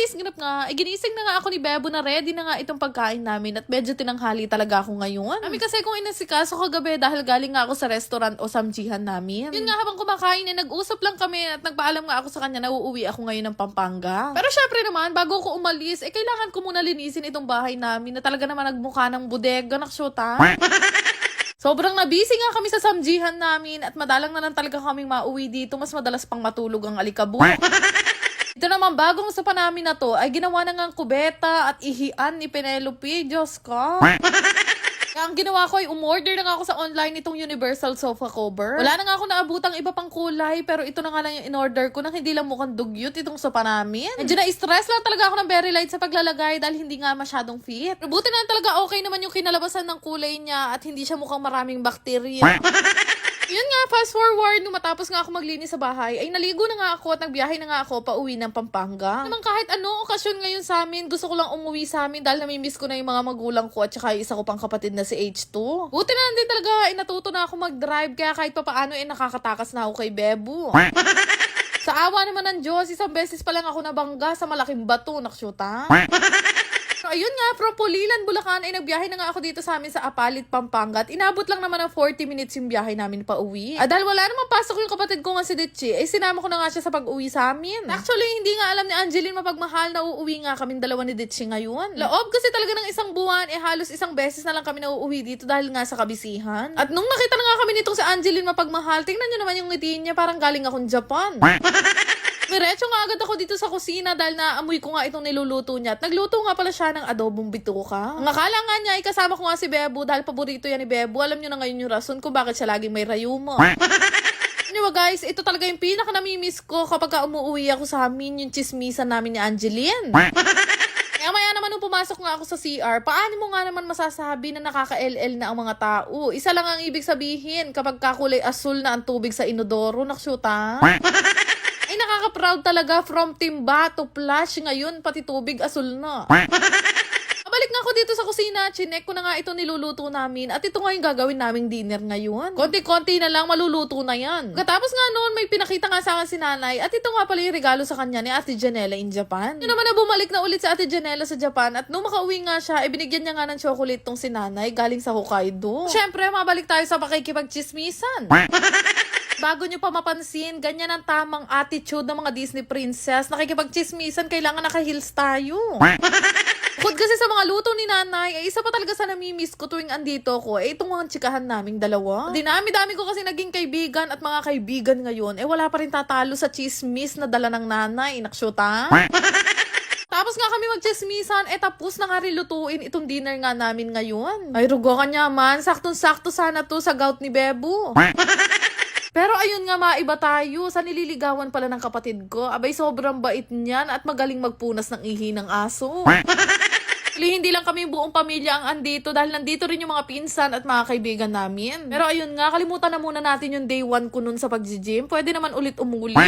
guys, ganap nga. Ginising na nga ako ni Bebo na ready na nga itong pagkain namin at medyo tinanghali talaga ako ngayon. Kami kasi kung inasikaso kagabi dahil galing nga ako sa restaurant o samjihan namin. Yun nga habang kumakain nag-usap lang kami at nagpaalam nga ako sa kanya na uuwi ako ngayon ng Pampanga. Pero syempre naman, bago ko umalis, kailangan ko muna linisin itong bahay namin na talaga naman nagmukha ng bodega naksyota. Sobrang nabisi nga kami sa samjihan namin at madalang na lang talaga kaming mauwi dito. Mas madalas pang matulog ang alikabok. Ito naman, bagong sopa namin na to ay ginawa na nga ang kubeta at ihian ni Penelope. Diyos ko. Kaya ang ginawa ko ay umorder na nga ako sa online itong universal sofa cover. Wala na nga ako naabutang iba pang kulay, pero ito na nga lang yung in-order ko nang hindi lang mukhang dugyot itong sopa namin. Medyo na-stress lang talaga ako ng very light sa paglalagay dahil hindi nga masyadong fit. Pero buti na talaga okay naman yung kinalabasan ng kulay niya at hindi siya mukhang maraming bakterya. Yun nga, fast forward, nung matapos nga ako maglinis sa bahay, ay naligo na nga ako at nagbiyahe na nga ako pa uwi ng Pampanga. Naman kahit ano okasyon ngayon sa amin, gusto ko lang umuwi sa amin dahil namimiss ko na yung mga magulang ko at saka isa ko pang kapatid na si H2. Buti na lang din talaga, natuto na ako mag-drive kaya kahit papaano nakakatakas na ako kay Bebo. Sa awa naman ng Diyos, isang beses pa lang ako nabangga sa malaking bato, naksyuta. So, ayun nga, from Pulilan, Bulacan, ay nagbiyahe na nga ako dito sa amin sa Apalit, Pampanga. At inabot lang naman ng 40 minutes yung biyahe namin pa uwi. Dahil wala naman pasok yung kapatid ko nga si Ditchi, ay sinama ko na nga siya sa pag-uwi sa amin. Actually, hindi nga alam ni Angeline mapagmahal na uuwi nga kaming dalawa ni Ditchi ngayon. Loob kasi talaga ng isang buwan, halos isang beses na lang kami na uuwi dito dahil nga sa kabisihan. At nung nakita na nga kami nitong si Angeline mapagmahal, tingnan nyo naman yung ngiti niya, parang galing akong Japan. Miretso nga agad ako dito sa kusina dahil naamoy ko nga itong niluluto niya. At nagluto nga pala siya ng adobong bituka. Ang akala nga niya ay kasama ko nga si Bebo dahil paborito yan ni Bebo. Alam niyo na ngayon yung rason kung bakit siya laging may rayumo. Anyway guys, ito talaga yung pinaka namimiss ko kapag umuwi ako sa amin, yung chismisan namin ni Angeline. Kaya maya naman nung pumasok nga ako sa CR, paano mo nga naman masasabi na nakaka-LL na ang mga tao? Isa lang ang ibig sabihin kapag kakulay asul na ang tubig sa inodoro, naksyuta. Ay, nakaka-proud talaga from timba to flash. Ngayon, pati tubig, asul na. Balik nga ako dito sa kusina. Chinek ko na nga ito niluluto namin. At ito nga yung gagawin naming dinner ngayon. Konti-konti na lang, maluluto na yan. Katapos nga noon, may pinakita nga sa akin si nanay. At ito nga pala yung regalo sa kanya ni Ate Janela in Japan. Yun naman na bumalik na ulit sa Ate Janela sa Japan. At nung makauwi nga siya, ibinigyan niya nga ng chocolate tong si nanay galing sa Hokkaido. Siyempre, mabalik tayo sa pakikipag-chismisan. Bago nyo pa mapansin, ganyan ang tamang attitude ng mga Disney princess. Nakikipag-chismisan, kailangan naka-heels tayo. Bukod kasi sa mga luto ni nanay, isa pa talaga sa namimiss ko tuwing andito ko, itong mga tsikahan naming dalawa. Dinami-dami ko kasi naging kaibigan at mga kaibigan ngayon, wala pa rin tatalo sa chismis na dala ng nanay. Naksyuta? Tapos nga kami magchismisan, tapos na nga rin lutuin itong dinner nga namin ngayon. Ay, rugo ka niya man. Saktong-sakto sana to sa gout ni Bebo. Pero ayun nga, maiba tayo. Sa nililigawan pala ng kapatid ko. Abay, sobrang bait niyan at magaling magpunas ng ihi ng aso. Hindi lang kami buong pamilya ang andito dahil nandito rin yung mga pinsan at mga kaibigan namin. Pero ayun nga, kalimutan na muna natin yung day 1 ko nun sa pag-gym. Pwede naman ulit umulit.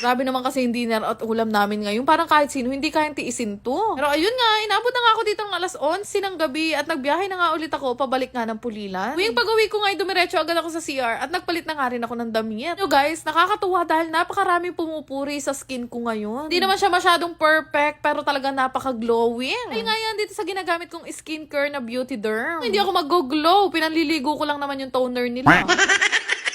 Grabe naman kasi yung dinner at ulam namin ngayon. Parang kahit sino, hindi kayang tiisin to. Pero ayun nga, inabot na nga ako dito ng alas 11 ng gabi at nagbiyahe na nga ulit ako pabalik nga ng Pulilan. Tuwing pag-uwi ko nga, dumiretso agad ako sa CR at nagpalit na nga rin ako ng damit. So guys, nakakatuwa dahil napakaraming pumupuri sa skin ko ngayon. Hindi naman siya masyadong perfect pero talagang napaka-glowing. Ay nga yan, dito sa ginagamit kong skincare na Beauty Derm. Hindi ako mag-glow, pinanliligo ko lang naman yung toner nila.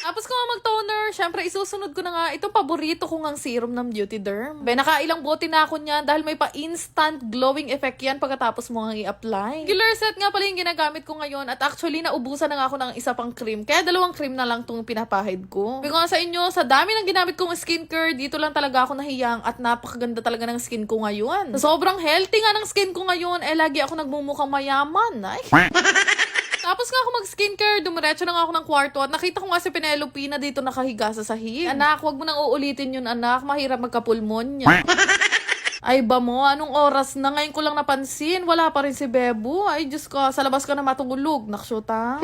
Tapos kung mag-toner, syempre isusunod ko na nga itong paborito ko ngang serum ng Beauty Derm. Nakailang bote na ako niyan dahil may pa-instant glowing effect yan pagkatapos mo nga i-apply. Regular set nga pala yung ginagamit ko ngayon at actually naubusan na nga ako ng isa pang cream. Kaya 2 cream na lang itong pinapahid ko. Sabi ko nga sa inyo, sa dami ng ginamit kong skincare, dito lang talaga ako nahiyang at napakaganda talaga ng skin ko ngayon. Sobrang healthy nga ng skin ko ngayon, lagi ako nagmumukhang mayaman. Ay. Tapos nga ako mag-skincare, dumiretso na nga ako ng kwarto at nakita ko nga si Penelope na dito nakahiga sa sahig. Anak, wag mo nang uulitin yun anak, mahirap magkapulmonya. Ay ba mo, anong oras na? Ngayon ko lang napansin, wala pa rin si Bebo. Ay Diyos ko, sa labas ka na matulog, naksyuta.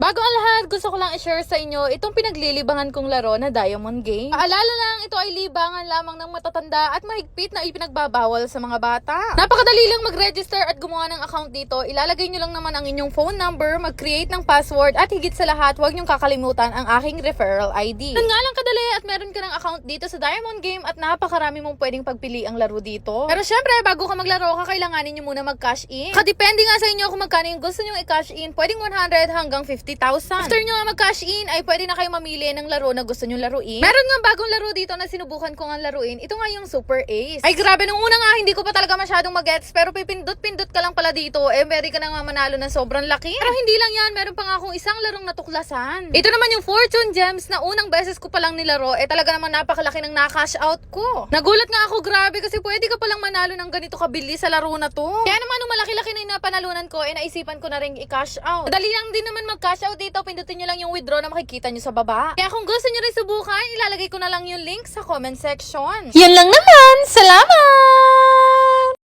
Bago ang lahat, gusto ko lang i-share sa inyo itong pinaglilibangan kong laro na Diamond Game. Paalala lang, ito ay libangan lamang ng matatanda at mahigpit na ipinagbabawal sa mga bata. Napakadali lang mag-register at gumawa ng account dito. Ilalagay nyo lang naman ang inyong phone number, mag-create ng password at higit sa lahat, huwag nyong kakalimutan ang aking referral ID. Yun nga lang kadali at meron ka ng account dito sa Diamond Game at napakarami mong pwedeng pagpili ang laro dito. Pero syempre, bago ka maglaro, kakailanganin nyo muna mag-cash in. Kadepende nga sa inyo kung magkano yung gusto nyo i-cash in. Pwedeng 100 hanggang 50,000. After nyo mag-cash in, ay pwede na kayo mamili ng laro na gusto nyo laruin. Meron nga bagong laro dito na sinubukan ko nga laruin. Ito nga yung Super Ace. Ay grabe, nung una nga, hindi ko pa talaga masyadong mag-gets. Pero pipindot-pindot ka lang pala dito. Eh, pwede ka na nga manalo ng sobrang laki. Pero hindi lang yan, meron pa nga akong isang larong natuklasan. Ito naman yung Fortune Gems na unang beses ko palang nilaro. Eh talaga naman napakalaki ng na-cash out ko. Nagulat nga ako, grabe, kasi pwede ka palang manalo ng ganito kabilis sa laro na to. Kaya naman nung malaki-laki na yung napanalunan ko, eh naisipan ko na rin i-cash out. Madali lang din naman mag-cash out dito. Pindutin nyo lang yung withdraw na makikita nyo sa baba. Kaya kung gusto nyo rin subukan, ilalagay ko na lang yung link sa comment section. Yan lang naman! Salamat!